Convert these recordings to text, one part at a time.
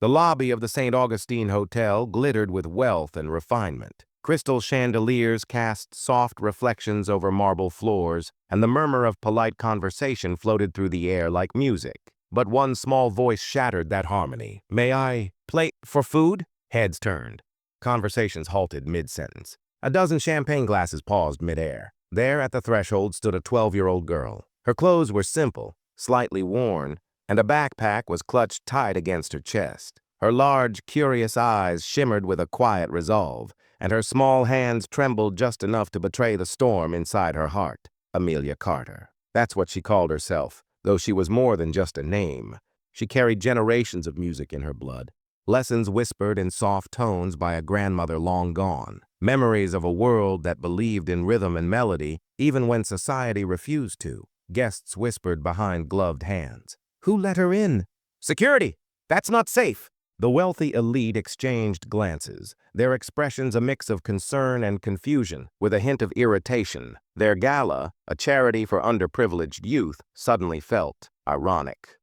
The lobby of the St. Augustine Hotel glittered with wealth and refinement. Crystal chandeliers cast soft reflections over marble floors, and the murmur of polite conversation floated through the air like music. But one small voice shattered that harmony. "May I play for food?" Heads turned. Conversations halted mid-sentence. A dozen champagne glasses paused mid-air. There at the threshold stood a 12-year-old girl. Her clothes were simple, slightly worn, and a backpack was clutched tight against her chest. Her large, curious eyes shimmered with a quiet resolve, and her small hands trembled just enough to betray the storm inside her heart. Amelia Carter. That's what she called herself, though she was more than just a name. She carried generations of music in her blood. Lessons whispered in soft tones by a grandmother long gone. Memories of a world that believed in rhythm and melody, even when society refused to. Guests whispered behind gloved hands. "Who let her in?" "Security! That's not safe!" The wealthy elite exchanged glances, their expressions a mix of concern and confusion, with a hint of irritation. Their gala, a charity for underprivileged youth, suddenly felt ironic.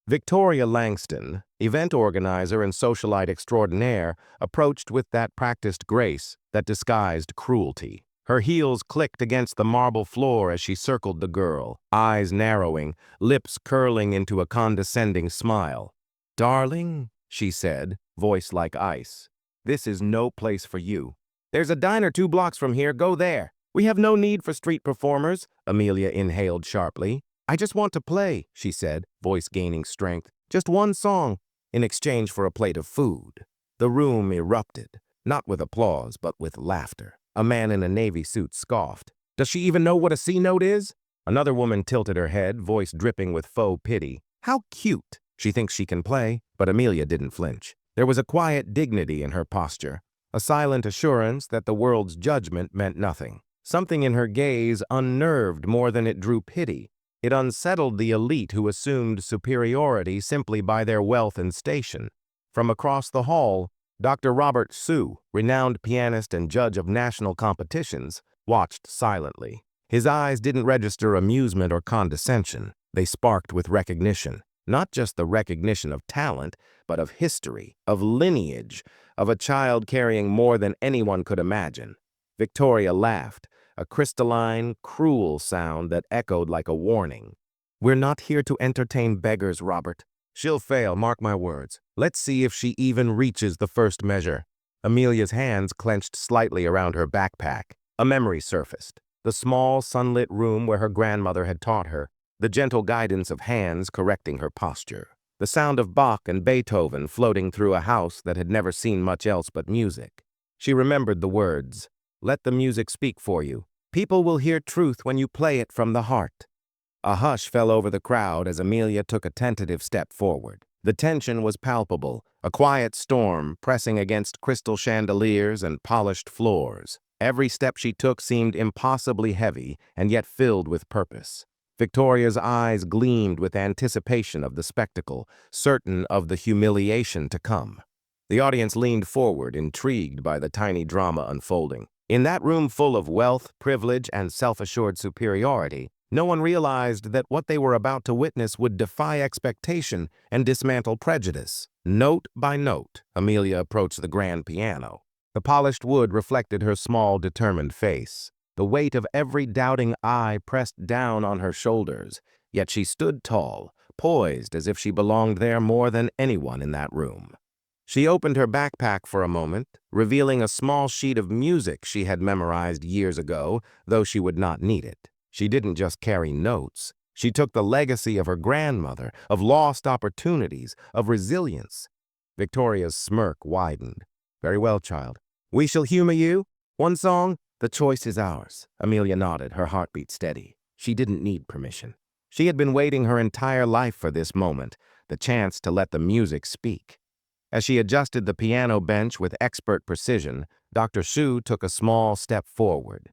Victoria Langston, event organizer and socialite extraordinaire, approached with that practiced grace that disguised cruelty. Her heels clicked against the marble floor as she circled the girl, eyes narrowing, lips curling into a condescending smile. "Darling," she said, voice like ice, "this is no place for you. There's a diner 2 blocks from here, go there. We have no need for street performers," Amelia inhaled sharply. "I just want to play," she said, voice gaining strength. "Just one song, in exchange for a plate of food." The room erupted, not with applause, but with laughter. A man in a navy suit scoffed. "Does she even know what a C note is?" Another woman tilted her head, voice dripping with faux pity. "How cute! She thinks she can play," but Amelia didn't flinch. There was a quiet dignity in her posture, a silent assurance that the world's judgment meant nothing. Something in her gaze unnerved more than it drew pity. It unsettled the elite who assumed superiority simply by their wealth and station. From across the hall, Dr. Robert Sue, renowned pianist and judge of national competitions, watched silently. His eyes didn't register amusement or condescension. They sparked with recognition. Not just the recognition of talent, but of history, of lineage, of a child carrying more than anyone could imagine. Victoria laughed, a crystalline, cruel sound that echoed like a warning. "We're not here to entertain beggars, Robert. She'll fail, mark my words. Let's see if she even reaches the first measure." Amelia's hands clenched slightly around her backpack. A memory surfaced. The small, sunlit room where her grandmother had taught her. The gentle guidance of hands correcting her posture. The sound of Bach and Beethoven floating through a house that had never seen much else but music. She remembered the words, "Let the music speak for you. People will hear truth when you play it from the heart." A hush fell over the crowd as Amelia took a tentative step forward. The tension was palpable, a quiet storm pressing against crystal chandeliers and polished floors. Every step she took seemed impossibly heavy and yet filled with purpose. Victoria's eyes gleamed with anticipation of the spectacle, certain of the humiliation to come. The audience leaned forward, intrigued by the tiny drama unfolding. In that room full of wealth, privilege, and self-assured superiority, no one realized that what they were about to witness would defy expectation and dismantle prejudice. Note by note, Amelia approached the grand piano. The polished wood reflected her small, determined face. The weight of every doubting eye pressed down on her shoulders, yet she stood tall, poised as if she belonged there more than anyone in that room. She opened her backpack for a moment, revealing a small sheet of music she had memorized years ago, though she would not need it. She didn't just carry notes. She took the legacy of her grandmother, of lost opportunities, of resilience. Victoria's smirk widened. "Very well, child. We shall humor you. One song? The choice is ours." Amelia nodded, her heartbeat steady. She didn't need permission. She had been waiting her entire life for this moment, the chance to let the music speak. As she adjusted the piano bench with expert precision, Dr. Sue took a small step forward.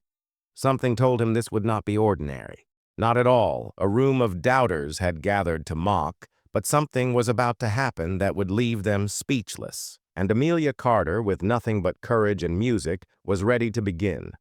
Something told him this would not be ordinary. Not at all. A room of doubters had gathered to mock, but something was about to happen that would leave them speechless. And Amelia Carter, with nothing but courage and music, was ready to begin.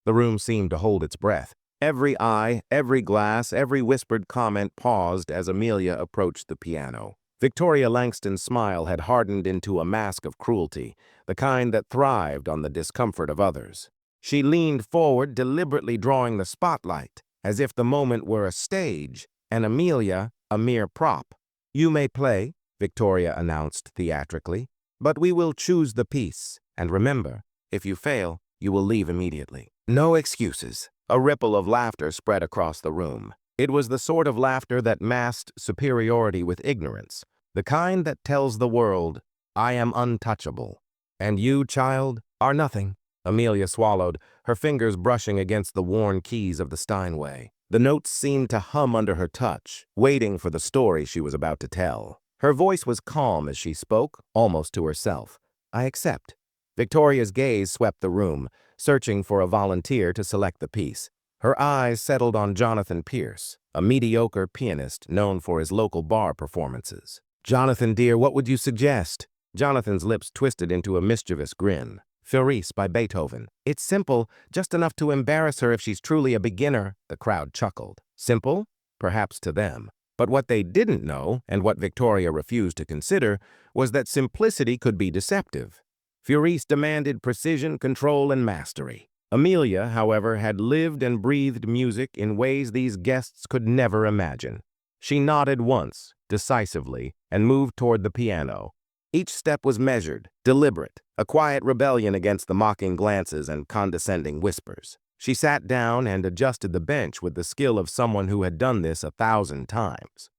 The room seemed to hold its breath. Every eye, every glass, every whispered comment paused as Amelia approached the piano. Victoria Langston's smile had hardened into a mask of cruelty, the kind that thrived on the discomfort of others. She leaned forward, deliberately drawing the spotlight, as if the moment were a stage, and Amelia a mere prop. "You may play," Victoria announced theatrically, "but we will choose the piece. And remember, if you fail, you will leave immediately. No excuses." A ripple of laughter spread across the room. It was the sort of laughter that masked superiority with ignorance, the kind that tells the world, "I am untouchable. And you, child, are nothing." Amelia swallowed, her fingers brushing against the worn keys of the Steinway. The notes seemed to hum under her touch, waiting for the story she was about to tell. Her voice was calm as she spoke, almost to herself. "I accept." Victoria's gaze swept the room, searching for a volunteer to select the piece. Her eyes settled on Jonathan Pierce, a mediocre pianist known for his local bar performances. "Jonathan, dear, what would you suggest?" Jonathan's lips twisted into a mischievous grin. "Felice by Beethoven. It's simple, just enough to embarrass her if she's truly a beginner." The crowd chuckled. Simple? Perhaps to them. But what they didn't know, and what Victoria refused to consider, was that simplicity could be deceptive. Felice demanded precision, control, and mastery. Amelia, however, had lived and breathed music in ways these guests could never imagine. She nodded once, decisively, and moved toward the piano. Each step was measured, deliberate, a quiet rebellion against the mocking glances and condescending whispers. She sat down and adjusted the bench with the skill of someone who had done this 1,000 times.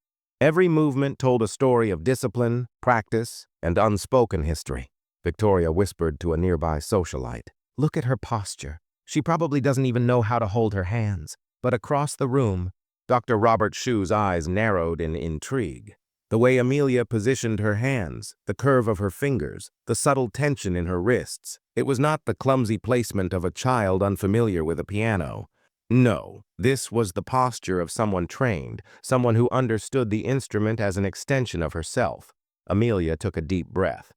Every movement told a story of discipline, practice, and unspoken history. Victoria whispered to a nearby socialite, "Look at her posture. She probably doesn't even know how to hold her hands." But across the room, Dr. Robert Shu's eyes narrowed in intrigue. The way Amelia positioned her hands, the curve of her fingers, the subtle tension in her wrists. It was not the clumsy placement of a child unfamiliar with a piano. No, this was the posture of someone trained, someone who understood the instrument as an extension of herself. Amelia took a deep breath.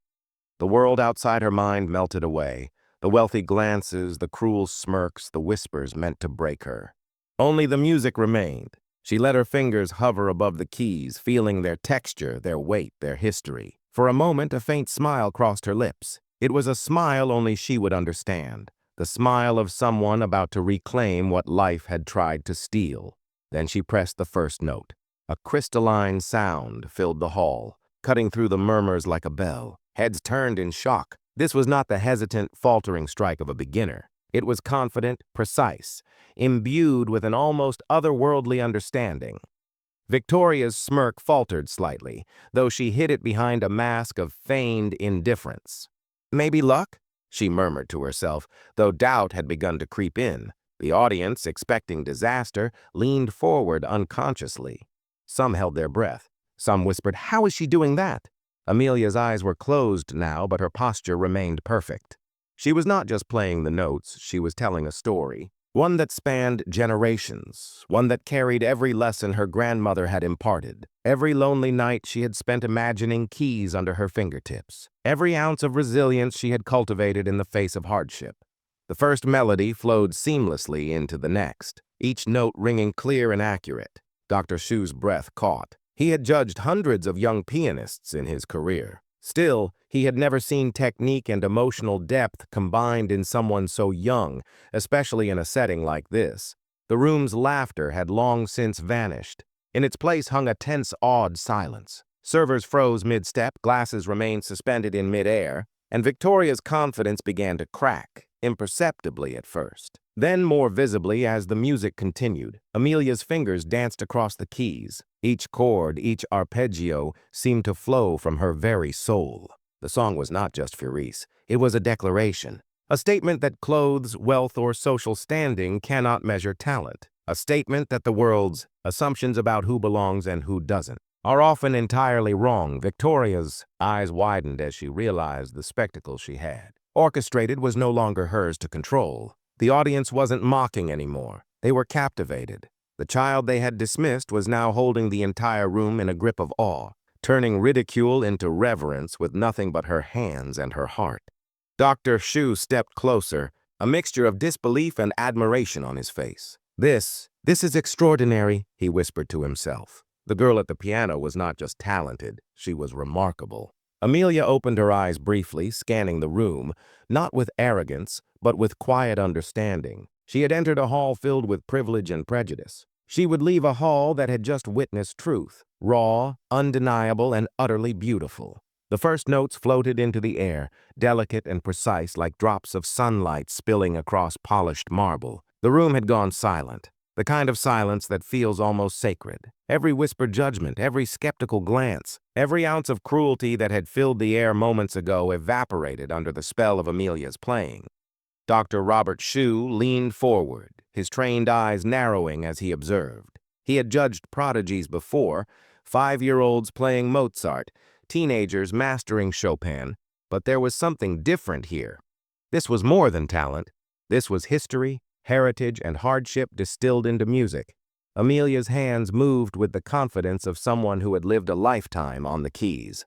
The world outside her mind melted away. The wealthy glances, the cruel smirks, the whispers meant to break her. Only the music remained. She let her fingers hover above the keys, feeling their texture, their weight, their history. For a moment, a faint smile crossed her lips. It was a smile only she would understand, the smile of someone about to reclaim what life had tried to steal. Then she pressed the first note. A crystalline sound filled the hall, cutting through the murmurs like a bell. Heads turned in shock. This was not the hesitant, faltering strike of a beginner. It was confident, precise, imbued with an almost otherworldly understanding. Victoria's smirk faltered slightly, though she hid it behind a mask of feigned indifference. "Maybe luck?" she murmured to herself, though doubt had begun to creep in. The audience, expecting disaster, leaned forward unconsciously. Some held their breath. Some whispered, "How is she doing that?" Amelia's eyes were closed now, but her posture remained perfect. She was not just playing the notes, she was telling a story. One that spanned generations, one that carried every lesson her grandmother had imparted, every lonely night she had spent imagining keys under her fingertips, every ounce of resilience she had cultivated in the face of hardship. The first melody flowed seamlessly into the next, each note ringing clear and accurate. Dr. Shu's breath caught. He had judged hundreds of young pianists in his career. Still, he had never seen technique and emotional depth combined in someone so young, especially in a setting like this. The room's laughter had long since vanished. In its place hung a tense, awed silence. Servers froze mid-step, glasses remained suspended in mid-air, and Victoria's confidence began to crack, imperceptibly at first. Then more visibly as the music continued, Amelia's fingers danced across the keys. Each chord, each arpeggio seemed to flow from her very soul. The song was not just Felice, it was a declaration. A statement that clothes, wealth, or social standing cannot measure talent. A statement that the world's assumptions about who belongs and who doesn't are often entirely wrong. Victoria's eyes widened as she realized the spectacle she had orchestrated was no longer hers to control. The audience wasn't mocking anymore. They were captivated. The child they had dismissed was now holding the entire room in a grip of awe, turning ridicule into reverence with nothing but her hands and her heart. Dr. Shu stepped closer, a mixture of disbelief and admiration on his face. This is extraordinary," he whispered to himself. The girl at the piano was not just talented, she was remarkable. Amelia opened her eyes briefly, scanning the room, not with arrogance, but with quiet understanding. She had entered a hall filled with privilege and prejudice. She would leave a hall that had just witnessed truth, raw, undeniable, and utterly beautiful. The first notes floated into the air, delicate and precise like drops of sunlight spilling across polished marble. The room had gone silent, the kind of silence that feels almost sacred. Every whispered judgment, every skeptical glance, every ounce of cruelty that had filled the air moments ago evaporated under the spell of Amelia's playing. Dr. Robert Shue leaned forward, his trained eyes narrowing as he observed. He had judged prodigies before, 5-year-olds playing Mozart, teenagers mastering Chopin, but there was something different here. This was more than talent. This was history, heritage, and hardship distilled into music. Amelia's hands moved with the confidence of someone who had lived a lifetime on the keys.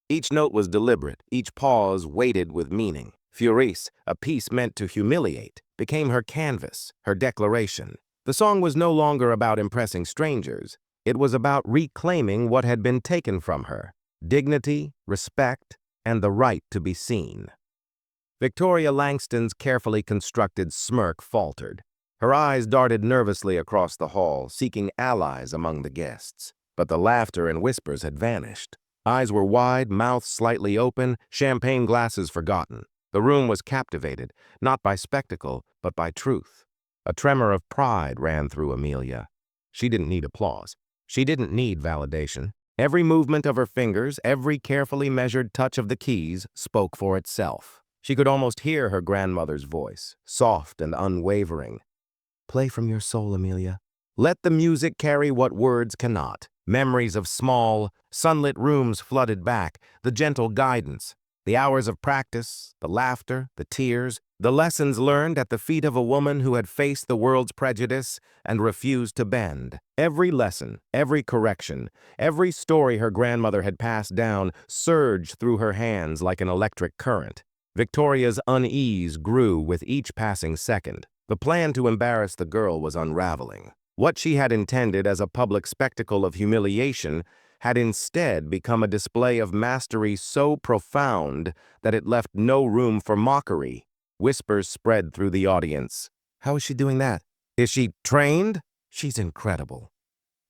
Each note was deliberate, each pause weighted with meaning. Furice, a piece meant to humiliate, became her canvas, her declaration. The song was no longer about impressing strangers. It was about reclaiming what had been taken from her: dignity, respect, and the right to be seen. Victoria Langston's carefully constructed smirk faltered. Her eyes darted nervously across the hall, seeking allies among the guests. But the laughter and whispers had vanished. Eyes were wide, mouth slightly open, champagne glasses forgotten. The room was captivated, not by spectacle, but by truth. A tremor of pride ran through Amelia. She didn't need applause. She didn't need validation. Every movement of her fingers, every carefully measured touch of the keys, spoke for itself. She could almost hear her grandmother's voice, soft and unwavering. Play from your soul, Amelia. Let the music carry what words cannot. Memories of small, sunlit rooms flooded back, the gentle guidance, the hours of practice, the laughter, the tears, the lessons learned at the feet of a woman who had faced the world's prejudice and refused to bend. Every lesson, every correction, every story her grandmother had passed down surged through her hands like an electric current. Victoria's unease grew with each passing second. The plan to embarrass the girl was unraveling. What she had intended as a public spectacle of humiliation had instead become a display of mastery so profound that it left no room for mockery. Whispers spread through the audience. How is she doing that? Is she trained? She's incredible.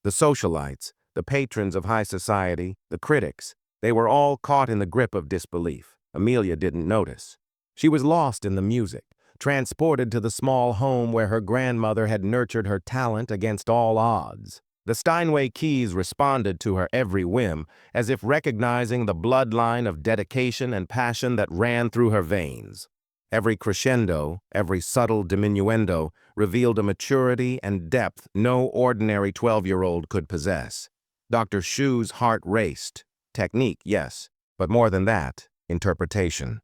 The socialites, the patrons of high society, the critics, they were all caught in the grip of disbelief. Amelia didn't notice. She was lost in the music, transported to the small home where her grandmother had nurtured her talent against all odds. The Steinway keys responded to her every whim, as if recognizing the bloodline of dedication and passion that ran through her veins. Every crescendo, every subtle diminuendo revealed a maturity and depth no ordinary 12-year-old could possess. Dr. Shue's heart raced. Technique, yes, but more than that, interpretation.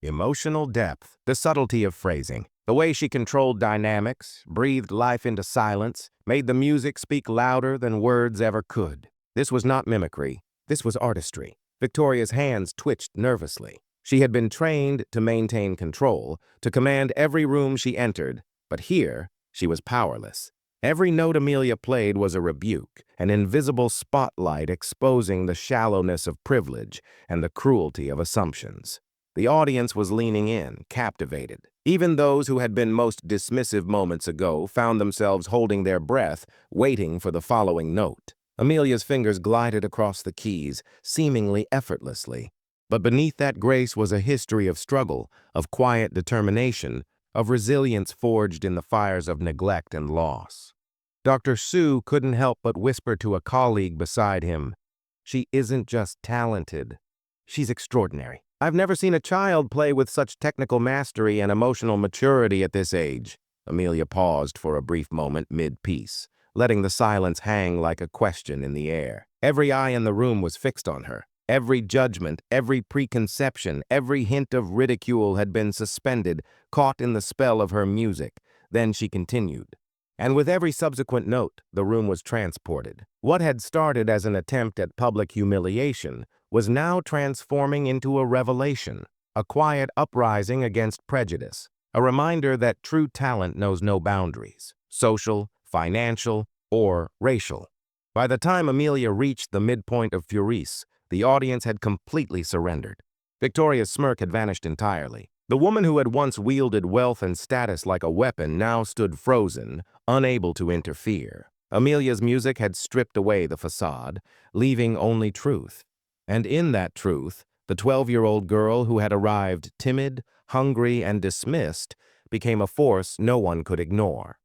Emotional depth, the subtlety of phrasing, the way she controlled dynamics, breathed life into silence, made the music speak louder than words ever could. This was not mimicry. This was artistry. Victoria's hands twitched nervously. She had been trained to maintain control, to command every room she entered, but here she was powerless. Every note Amelia played was a rebuke, an invisible spotlight exposing the shallowness of privilege and the cruelty of assumptions. The audience was leaning in, captivated. Even those who had been most dismissive moments ago found themselves holding their breath, waiting for the following note. Amelia's fingers glided across the keys, seemingly effortlessly. But beneath that grace was a history of struggle, of quiet determination, of resilience forged in the fires of neglect and loss. Dr. Shue couldn't help but whisper to a colleague beside him, "She isn't just talented. She's extraordinary. I've never seen a child play with such technical mastery and emotional maturity at this age." Amelia paused for a brief moment mid-piece, letting the silence hang like a question in the air. Every eye in the room was fixed on her. Every judgment, every preconception, every hint of ridicule had been suspended, caught in the spell of her music. Then she continued. And with every subsequent note, the room was transported. What had started as an attempt at public humiliation was now transforming into a revelation, a quiet uprising against prejudice, a reminder that true talent knows no boundaries, social, financial, or racial. By the time Amelia reached the midpoint of Furice, the audience had completely surrendered. Victoria's smirk had vanished entirely. The woman who had once wielded wealth and status like a weapon now stood frozen, unable to interfere. Amelia's music had stripped away the facade, leaving only truth. And in that truth, the 12-year-old girl who had arrived timid, hungry, and dismissed became a force no one could ignore.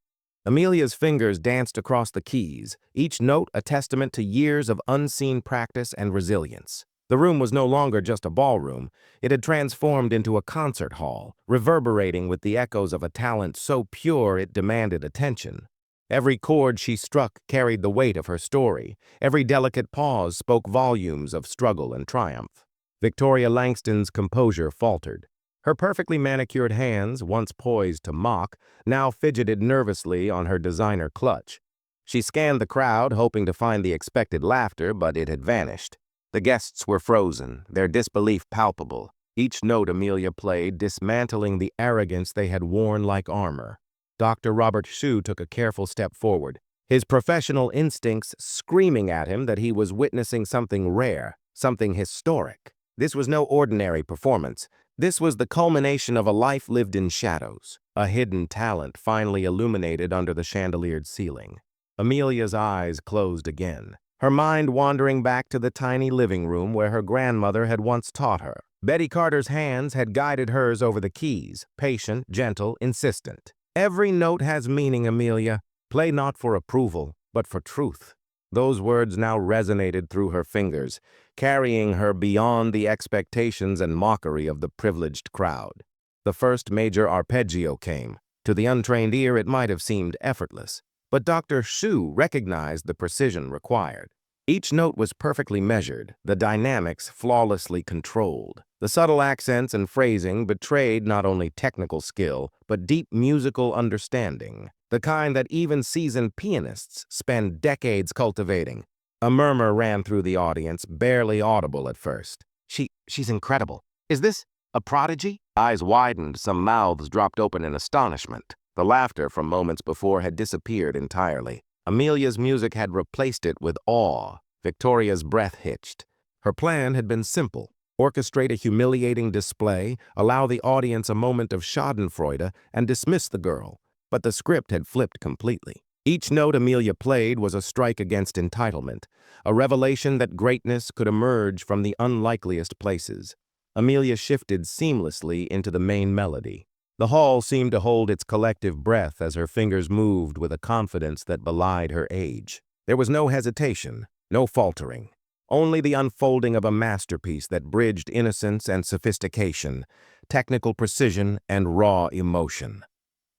Amelia's fingers danced across the keys, each note a testament to years of unseen practice and resilience. The room was no longer just a ballroom. It had transformed into a concert hall, reverberating with the echoes of a talent so pure it demanded attention. Every chord she struck carried the weight of her story. Every delicate pause spoke volumes of struggle and triumph. Victoria Langston's composure faltered. Her perfectly manicured hands, once poised to mock, now fidgeted nervously on her designer clutch. She scanned the crowd, hoping to find the expected laughter, but it had vanished. The guests were frozen, their disbelief palpable, each note Amelia played dismantling the arrogance they had worn like armor. Dr. Robert Shue took a careful step forward, his professional instincts screaming at him that he was witnessing something rare, something historic. This was no ordinary performance. This was the culmination of a life lived in shadows, a hidden talent finally illuminated under the chandeliered ceiling. Amelia's eyes closed again, her mind wandering back to the tiny living room where her grandmother had once taught her. Betty Carter's hands had guided hers over the keys, patient, gentle, insistent. Every note has meaning, Amelia. Play not for approval, but for truth. Those words now resonated through her fingers, carrying her beyond the expectations and mockery of the privileged crowd. The first major arpeggio came. To the untrained ear, it might have seemed effortless, but Dr. Shue recognized the precision required. Each note was perfectly measured, the dynamics flawlessly controlled. The subtle accents and phrasing betrayed not only technical skill, but deep musical understanding, the kind that even seasoned pianists spend decades cultivating. A murmur ran through the audience, barely audible at first. She's incredible. Is this a prodigy? Eyes widened, some mouths dropped open in astonishment. The laughter from moments before had disappeared entirely. Amelia's music had replaced it with awe. Victoria's breath hitched. Her plan had been simple. Orchestrate a humiliating display, allow the audience a moment of schadenfreude, and dismiss the girl. But the script had flipped completely. Each note Amelia played was a strike against entitlement, a revelation that greatness could emerge from the unlikeliest places. Amelia shifted seamlessly into the main melody. The hall seemed to hold its collective breath as her fingers moved with a confidence that belied her age. There was no hesitation, no faltering, only the unfolding of a masterpiece that bridged innocence and sophistication, technical precision and raw emotion.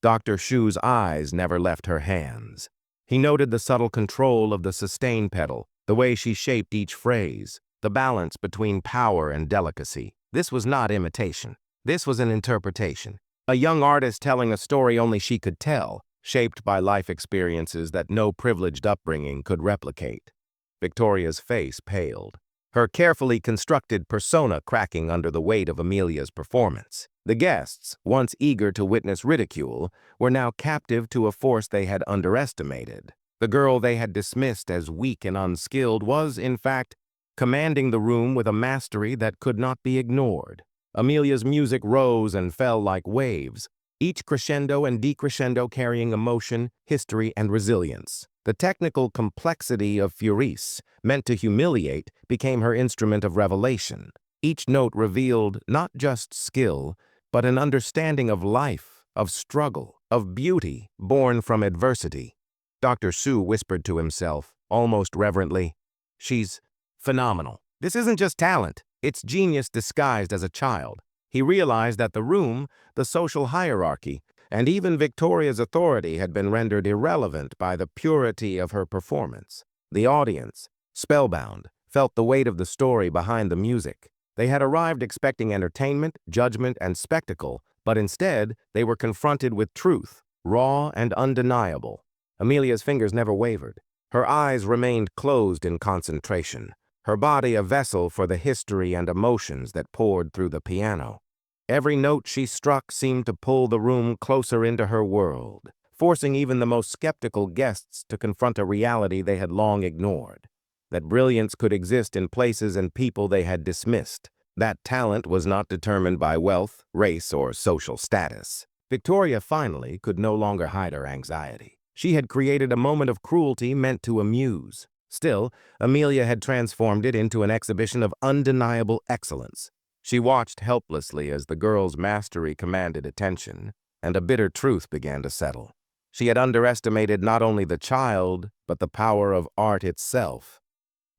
Dr. Shue's eyes never left her hands. He noted the subtle control of the sustain pedal, the way she shaped each phrase, the balance between power and delicacy. This was not imitation. This was an interpretation. A young artist telling a story only she could tell, shaped by life experiences that no privileged upbringing could replicate. Victoria's face paled, her carefully constructed persona cracking under the weight of Amelia's performance. The guests, once eager to witness ridicule, were now captive to a force they had underestimated. The girl they had dismissed as weak and unskilled was, in fact, commanding the room with a mastery that could not be ignored. Amelia's music rose and fell like waves, each crescendo and decrescendo carrying emotion, history, and resilience. The technical complexity of Furice, meant to humiliate, became her instrument of revelation. Each note revealed not just skill, but an understanding of life, of struggle, of beauty born from adversity. Dr. Shue whispered to himself, almost reverently, "She's phenomenal. This isn't just talent. It's genius disguised as a child." He realized that the room, the social hierarchy, and even Victoria's authority had been rendered irrelevant by the purity of her performance. The audience, spellbound, felt the weight of the story behind the music. They had arrived expecting entertainment, judgment, and spectacle, but instead they were confronted with truth, raw and undeniable. Amelia's fingers never wavered. Her eyes remained closed in concentration, her body a vessel for the history and emotions that poured through the piano. Every note she struck seemed to pull the room closer into her world, forcing even the most skeptical guests to confront a reality they had long ignored. That brilliance could exist in places and people they had dismissed. That talent was not determined by wealth, race, or social status. Victoria finally could no longer hide her anxiety. She had created a moment of cruelty meant to amuse. Still, Amelia had transformed it into an exhibition of undeniable excellence. She watched helplessly as the girl's mastery commanded attention, and a bitter truth began to settle. She had underestimated not only the child, but the power of art itself.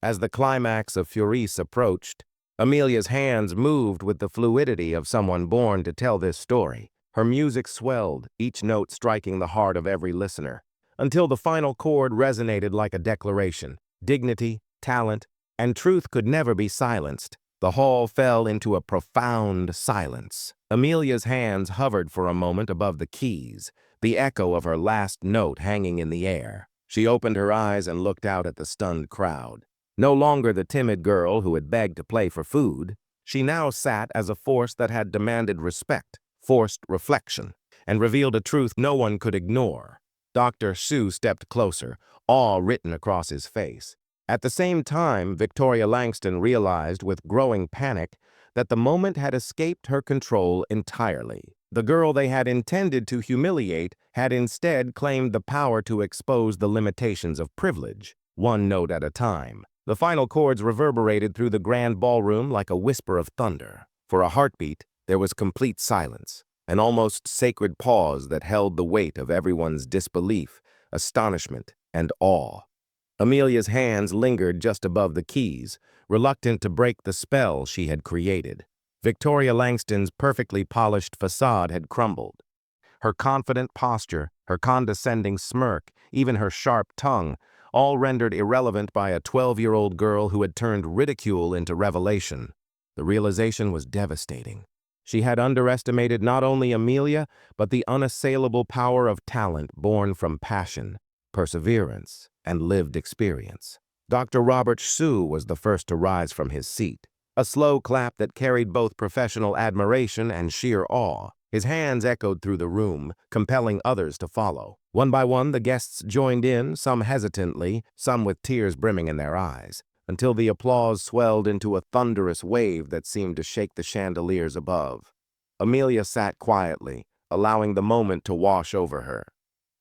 As the climax of Furice approached, Amelia's hands moved with the fluidity of someone born to tell this story. Her music swelled, each note striking the heart of every listener, until the final chord resonated like a declaration. Dignity, talent, and truth could never be silenced. The hall fell into a profound silence. Amelia's hands hovered for a moment above the keys, the echo of her last note hanging in the air. She opened her eyes and looked out at the stunned crowd. No longer the timid girl who had begged to play for food, she now sat as a force that had demanded respect, forced reflection, and revealed a truth no one could ignore. Dr. Sue stepped closer, awe written across his face. At the same time, Victoria Langston realized with growing panic that the moment had escaped her control entirely. The girl they had intended to humiliate had instead claimed the power to expose the limitations of privilege, one note at a time. The final chords reverberated through the grand ballroom like a whisper of thunder. For a heartbeat, there was complete silence, an almost sacred pause that held the weight of everyone's disbelief, astonishment, and awe. Amelia's hands lingered just above the keys, reluctant to break the spell she had created. Victoria Langston's perfectly polished facade had crumbled. Her confident posture, her condescending smirk, even her sharp tongue, all rendered irrelevant by a 12-year-old girl who had turned ridicule into revelation. The realization was devastating. She had underestimated not only Amelia, but the unassailable power of talent born from passion, perseverance, and lived experience. Dr. Robert Sue was the first to rise from his seat, a slow clap that carried both professional admiration and sheer awe. His hands echoed through the room, compelling others to follow. One by one, the guests joined in, some hesitantly, some with tears brimming in their eyes, until the applause swelled into a thunderous wave that seemed to shake the chandeliers above. Amelia sat quietly, allowing the moment to wash over her.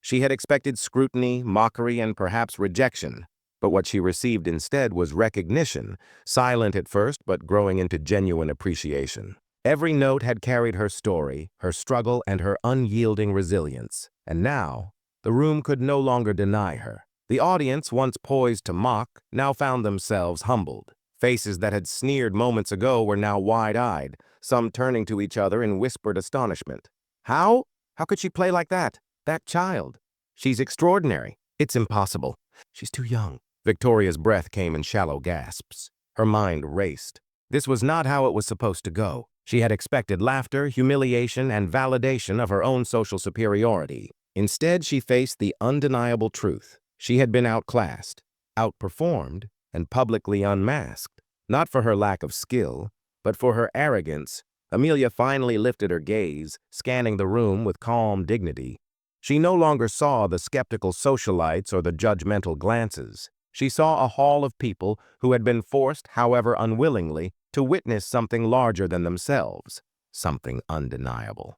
She had expected scrutiny, mockery, and perhaps rejection, but what she received instead was recognition, silent at first but growing into genuine appreciation. Every note had carried her story, her struggle, and her unyielding resilience, and now the room could no longer deny her. The audience, once poised to mock, now found themselves humbled. Faces that had sneered moments ago were now wide-eyed, some turning to each other in whispered astonishment. How? How could she play like that? That child. She's extraordinary. It's impossible. She's too young. Victoria's breath came in shallow gasps. Her mind raced. This was not how it was supposed to go. She had expected laughter, humiliation, and validation of her own social superiority. Instead, she faced the undeniable truth. She had been outclassed, outperformed, and publicly unmasked. Not for her lack of skill, but for her arrogance. Amelia finally lifted her gaze, scanning the room with calm dignity. She no longer saw the skeptical socialites or the judgmental glances. She saw a hall of people who had been forced, however unwillingly, to witness something larger than themselves, something undeniable.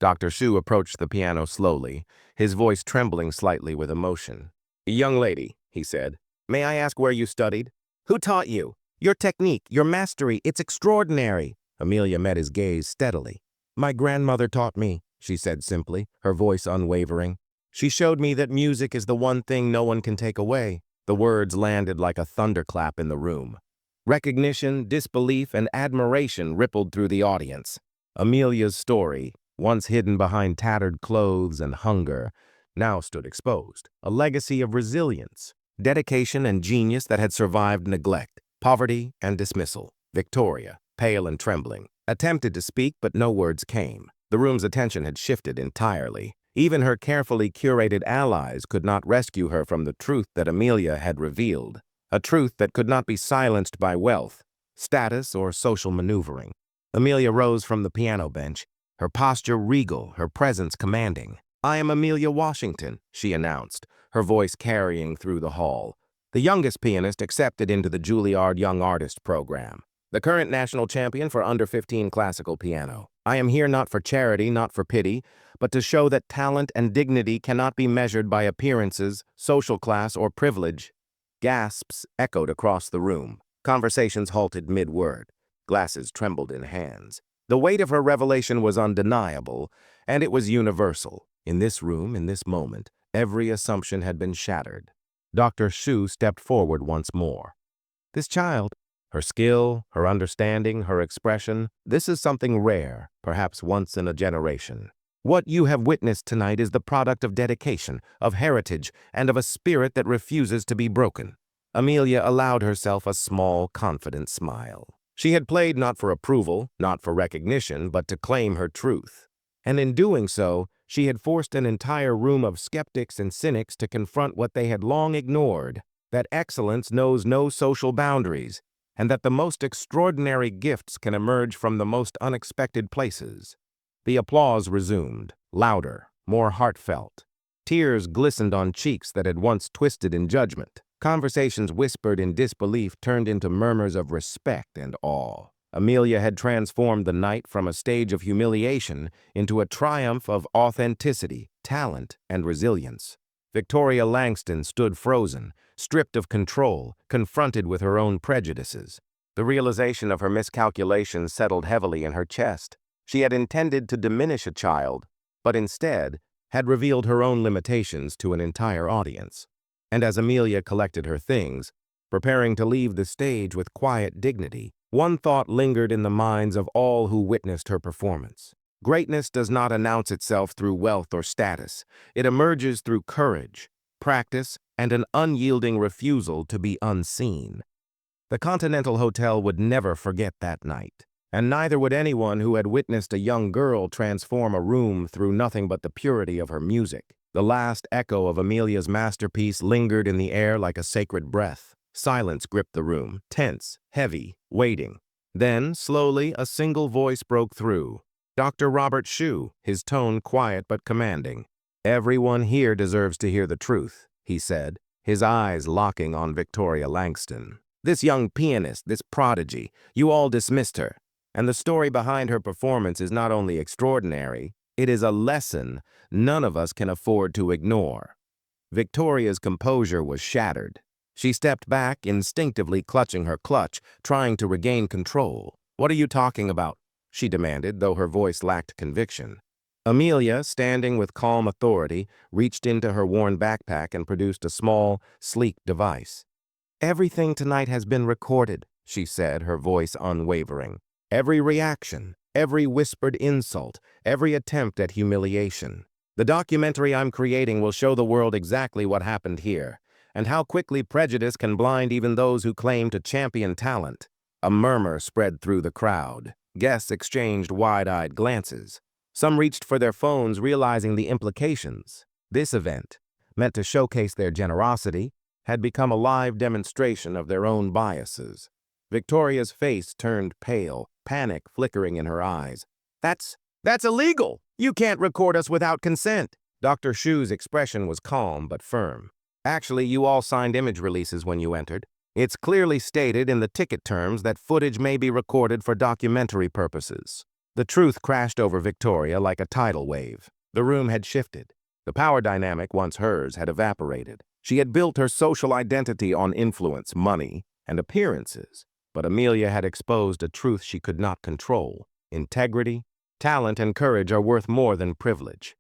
Dr. Sue approached the piano slowly, his voice trembling slightly with emotion. "Young lady," he said, "may I ask where you studied? Who taught you? Your technique, your mastery, it's extraordinary." Amelia met his gaze steadily. "My grandmother taught me," she said simply, her voice unwavering. "She showed me that music is the one thing no one can take away." The words landed like a thunderclap in the room. Recognition, disbelief, and admiration rippled through the audience. Amelia's story, once hidden behind tattered clothes and hunger, now stood exposed. A legacy of resilience, dedication, and genius that had survived neglect, poverty, and dismissal. Victoria, pale and trembling, attempted to speak, but no words came. The room's attention had shifted entirely. Even her carefully curated allies could not rescue her from the truth that Amelia had revealed, a truth that could not be silenced by wealth, status, or social maneuvering. Amelia rose from the piano bench, her posture regal, her presence commanding. "I am Amelia Washington," she announced, her voice carrying through the hall. "The youngest pianist accepted into the Juilliard Young Artist program. The current national champion for under 15 classical piano. I am here not for charity, not for pity, but to show that talent and dignity cannot be measured by appearances, social class, or privilege." Gasps echoed across the room. Conversations halted mid-word. Glasses trembled in hands. The weight of her revelation was undeniable, and it was universal. In this room, in this moment, every assumption had been shattered. Dr. Shu stepped forward once more. "This child, her skill, her understanding, her expression, this is something rare, perhaps once in a generation. What you have witnessed tonight is the product of dedication, of heritage, and of a spirit that refuses to be broken." Amelia allowed herself a small, confident smile. She had played not for approval, not for recognition, but to claim her truth. And in doing so, she had forced an entire room of skeptics and cynics to confront what they had long ignored, that excellence knows no social boundaries, and that the most extraordinary gifts can emerge from the most unexpected places. The applause resumed, louder, more heartfelt. Tears glistened on cheeks that had once twisted in judgment. Conversations whispered in disbelief turned into murmurs of respect and awe. Amelia had transformed the night from a stage of humiliation into a triumph of authenticity, talent, and resilience. Victoria Langston stood frozen, stripped of control, confronted with her own prejudices. The realization of her miscalculations settled heavily in her chest. She had intended to diminish a child, but instead had revealed her own limitations to an entire audience. And as Amelia collected her things, preparing to leave the stage with quiet dignity, one thought lingered in the minds of all who witnessed her performance. Greatness does not announce itself through wealth or status. It emerges through courage, practice, and an unyielding refusal to be unseen. The Continental Hotel would never forget that night, and neither would anyone who had witnessed a young girl transform a room through nothing but the purity of her music. The last echo of Amelia's masterpiece lingered in the air like a sacred breath. Silence gripped the room, tense, heavy, waiting. Then, slowly, a single voice broke through. Dr. Robert Shu, his tone quiet but commanding. "Everyone here deserves to hear the truth," he said, his eyes locking on Victoria Langston. "This young pianist, this prodigy, you all dismissed her. And the story behind her performance is not only extraordinary, it is a lesson none of us can afford to ignore." Victoria's composure was shattered. She stepped back, instinctively clutching her clutch, trying to regain control. "What are you talking about?" she demanded, though her voice lacked conviction. Amelia, standing with calm authority, reached into her worn backpack and produced a small, sleek device. "Everything tonight has been recorded," she said, her voice unwavering. "Every reaction, every whispered insult, every attempt at humiliation. The documentary I'm creating will show the world exactly what happened here, and how quickly prejudice can blind even those who claim to champion talent." A murmur spread through the crowd. Guests exchanged wide-eyed glances. Some reached for their phones, realizing the implications. This event, meant to showcase their generosity, had become a live demonstration of their own biases. Victoria's face turned pale, panic flickering in her eyes. That's illegal! You can't record us without consent!" Dr. Shu's expression was calm but firm. "Actually, you all signed image releases when you entered. It's clearly stated in the ticket terms that footage may be recorded for documentary purposes." The truth crashed over Victoria like a tidal wave. The room had shifted. The power dynamic, once hers, had evaporated. She had built her social identity on influence, money, and appearances. But Amelia had exposed a truth she could not control. Integrity, talent, and courage are worth more than privilege.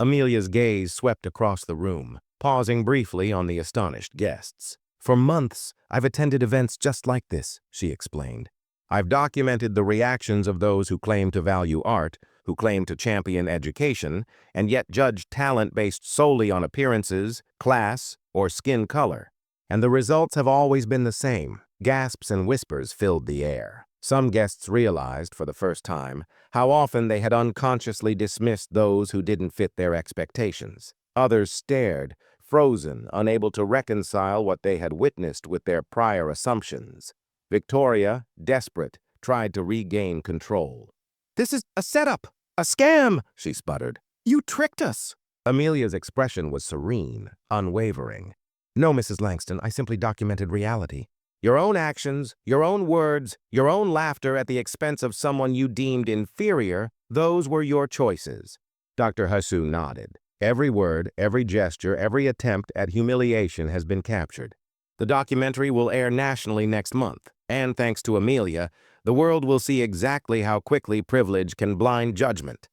Amelia's gaze swept across the room, pausing briefly on the astonished guests. "For months, I've attended events just like this," she explained. "I've documented the reactions of those who claim to value art, who claim to champion education, and yet judge talent based solely on appearances, class, or skin color. And the results have always been the same." Gasps and whispers filled the air. Some guests realized, for the first time, how often they had unconsciously dismissed those who didn't fit their expectations. Others stared, frozen, unable to reconcile what they had witnessed with their prior assumptions. Victoria, desperate, tried to regain control. "This is a setup, a scam," she sputtered. "You tricked us." Amelia's expression was serene, unwavering. "No, Mrs. Langston, I simply documented reality. Your own actions, your own words, your own laughter at the expense of someone you deemed inferior, those were your choices." Dr. Hasu nodded. "Every word, every gesture, every attempt at humiliation has been captured. The documentary will air nationally next month, and thanks to Amelia, the world will see exactly how quickly privilege can blind judgment."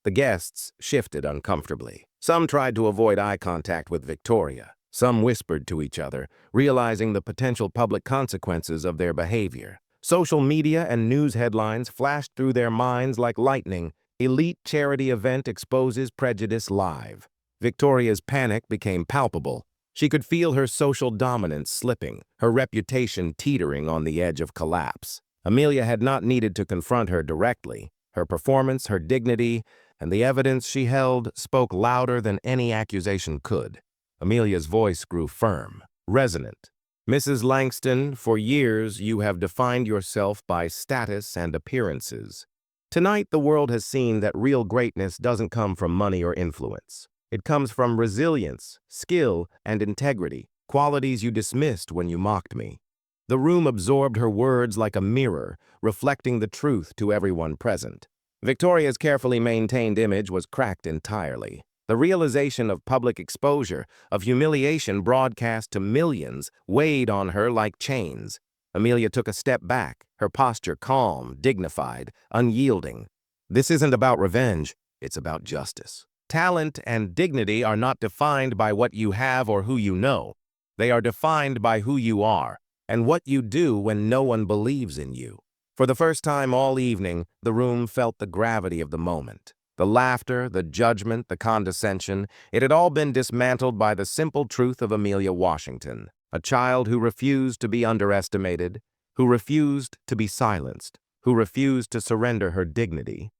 The guests shifted uncomfortably. Some tried to avoid eye contact with Victoria. Some whispered to each other, realizing the potential public consequences of their behavior. Social media and news headlines flashed through their minds like lightning. "Elite charity event exposes prejudice live." Victoria's panic became palpable. She could feel her social dominance slipping, her reputation teetering on the edge of collapse. Amelia had not needed to confront her directly. Her performance, her dignity, and the evidence she held spoke louder than any accusation could. Amelia's voice grew firm, resonant. "Mrs. Langston, for years you have defined yourself by status and appearances. Tonight the world has seen that real greatness doesn't come from money or influence. It comes from resilience, skill, and integrity, qualities you dismissed when you mocked me." The room absorbed her words like a mirror, reflecting the truth to everyone present. Victoria's carefully maintained image was cracked entirely. The realization of public exposure, of humiliation broadcast to millions, weighed on her like chains. Amelia took a step back, her posture calm, dignified, unyielding. "This isn't about revenge, it's about justice. Talent and dignity are not defined by what you have or who you know. They are defined by who you are and what you do when no one believes in you." For the first time all evening, the room felt the gravity of the moment. The laughter, the judgment, the condescension, it had all been dismantled by the simple truth of Amelia Washington, a child who refused to be underestimated, who refused to be silenced, who refused to surrender her dignity.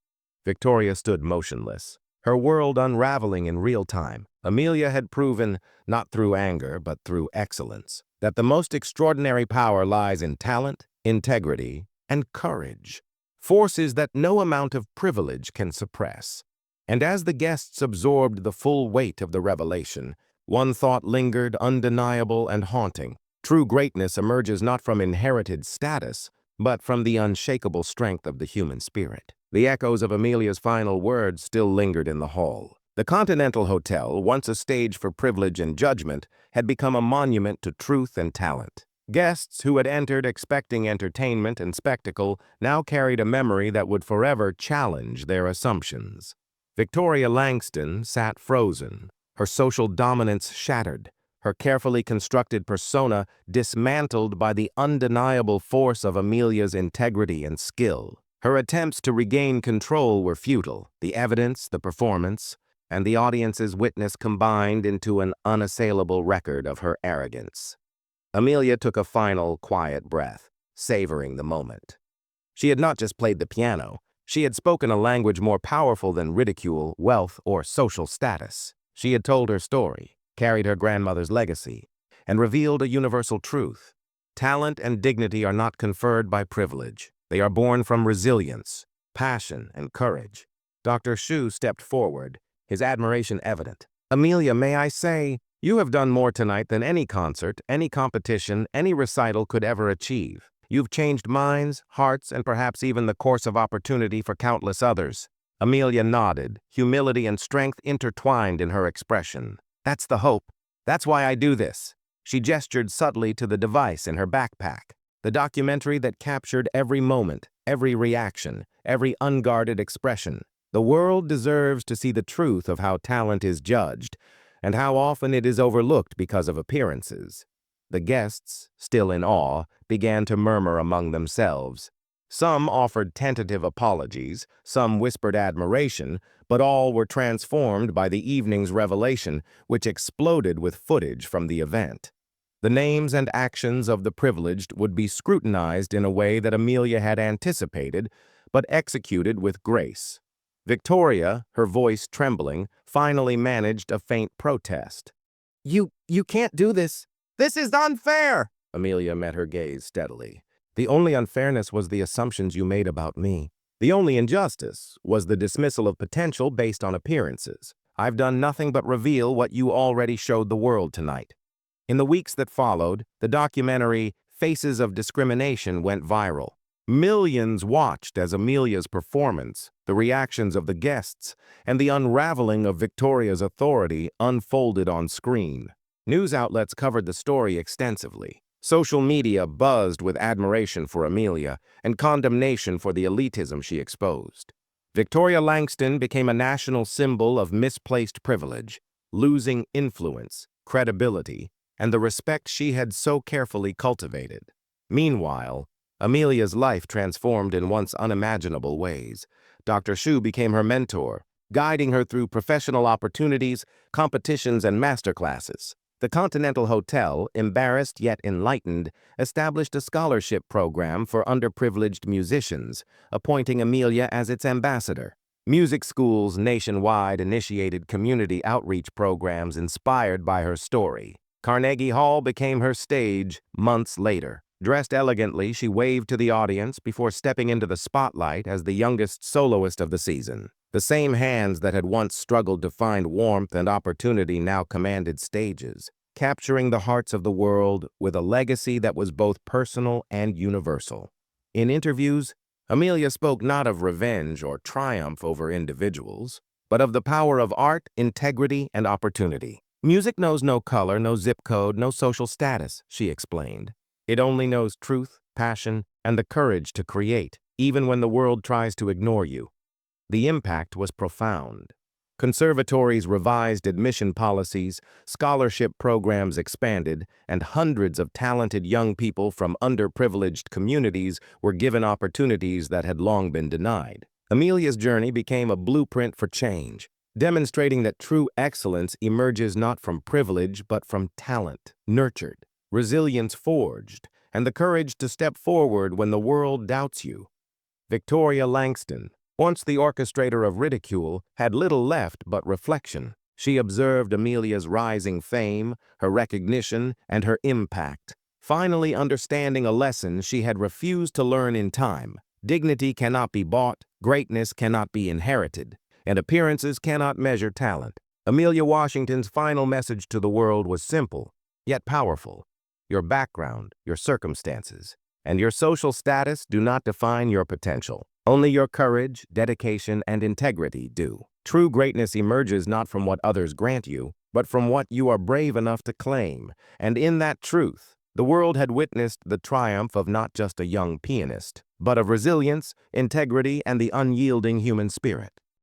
Victoria stood motionless, her world unraveling in real time. Amelia had proven, not through anger, but through excellence, that the most extraordinary power lies in talent, integrity, and courage, forces that no amount of privilege can suppress. And as the guests absorbed the full weight of the revelation, one thought lingered, undeniable and haunting. True greatness emerges not from inherited status, but from the unshakable strength of the human spirit. The echoes of Amelia's final words still lingered in the hall. The Continental Hotel, once a stage for privilege and judgment, had become a monument to truth and talent. Guests who had entered expecting entertainment and spectacle now carried a memory that would forever challenge their assumptions. Victoria Langston sat frozen, her social dominance shattered, her carefully constructed persona dismantled by the undeniable force of Amelia's integrity and skill. Her attempts to regain control were futile, the evidence, the performance, and the audience's witness combined into an unassailable record of her arrogance. Amelia took a final, quiet breath, savoring the moment. She had not just played the piano, she had spoken a language more powerful than ridicule, wealth, or social status. She had told her story, carried her grandmother's legacy, and revealed a universal truth. Talent and dignity are not conferred by privilege. They are born from resilience, passion, and courage. Dr. Shu stepped forward, his admiration evident. "Amelia, may I say, you have done more tonight than any concert, any competition, any recital could ever achieve. You've changed minds, hearts, and perhaps even the course of opportunity for countless others." Amelia nodded, humility and strength intertwined in her expression. "That's the hope. That's why I do this." She gestured subtly to the device in her backpack, the documentary that captured every moment, every reaction, every unguarded expression. The world deserves to see the truth of how talent is judged, and how often it is overlooked because of appearances. The guests, still in awe, began to murmur among themselves. Some offered tentative apologies, some whispered admiration, but all were transformed by the evening's revelation, which exploded with footage from the event. The names and actions of the privileged would be scrutinized in a way that Amelia had anticipated, but executed with grace. Victoria, her voice trembling, finally managed a faint protest. You can't do this. This is unfair." Amelia met her gaze steadily. "The only unfairness was the assumptions you made about me. The only injustice was the dismissal of potential based on appearances. I've done nothing but reveal what you already showed the world tonight." In the weeks that followed, the documentary Faces of Discrimination went viral. Millions watched as Amelia's performance, the reactions of the guests, and the unraveling of Victoria's authority unfolded on screen. News outlets covered the story extensively. Social media buzzed with admiration for Amelia and condemnation for the elitism she exposed. Victoria Langston became a national symbol of misplaced privilege, losing influence, credibility, and the respect she had so carefully cultivated. Meanwhile, Amelia's life transformed in once unimaginable ways. Dr. Shu became her mentor, guiding her through professional opportunities, competitions, and masterclasses. The Continental Hotel, embarrassed yet enlightened, established a scholarship program for underprivileged musicians, appointing Amelia as its ambassador. Music schools nationwide initiated community outreach programs inspired by her story. Carnegie Hall became her stage months later. Dressed elegantly, she waved to the audience before stepping into the spotlight as the youngest soloist of the season. The same hands that had once struggled to find warmth and opportunity now commanded stages, capturing the hearts of the world with a legacy that was both personal and universal. In interviews, Amelia spoke not of revenge or triumph over individuals, but of the power of art, integrity, and opportunity. "Music knows no color, no zip code, no social status," she explained. "It only knows truth, passion, and the courage to create, even when the world tries to ignore you." The impact was profound. Conservatories revised admission policies, scholarship programs expanded, and hundreds of talented young people from underprivileged communities were given opportunities that had long been denied. Amelia's journey became a blueprint for change, demonstrating that true excellence emerges not from privilege but from talent, nurtured, resilience forged, and the courage to step forward when the world doubts you. Victoria Langston, once the orchestrator of ridicule, had little left but reflection. She observed Amelia's rising fame, her recognition, and her impact, finally understanding a lesson she had refused to learn in time. Dignity cannot be bought, greatness cannot be inherited, and appearances cannot measure talent. Amelia Washington's final message to the world was simple, yet powerful. Your background, your circumstances, and your social status do not define your potential. Only your courage, dedication, and integrity do. True greatness emerges not from what others grant you, but from what you are brave enough to claim. And in that truth, the world had witnessed the triumph of not just a young pianist, but of resilience, integrity, and the unyielding human spirit.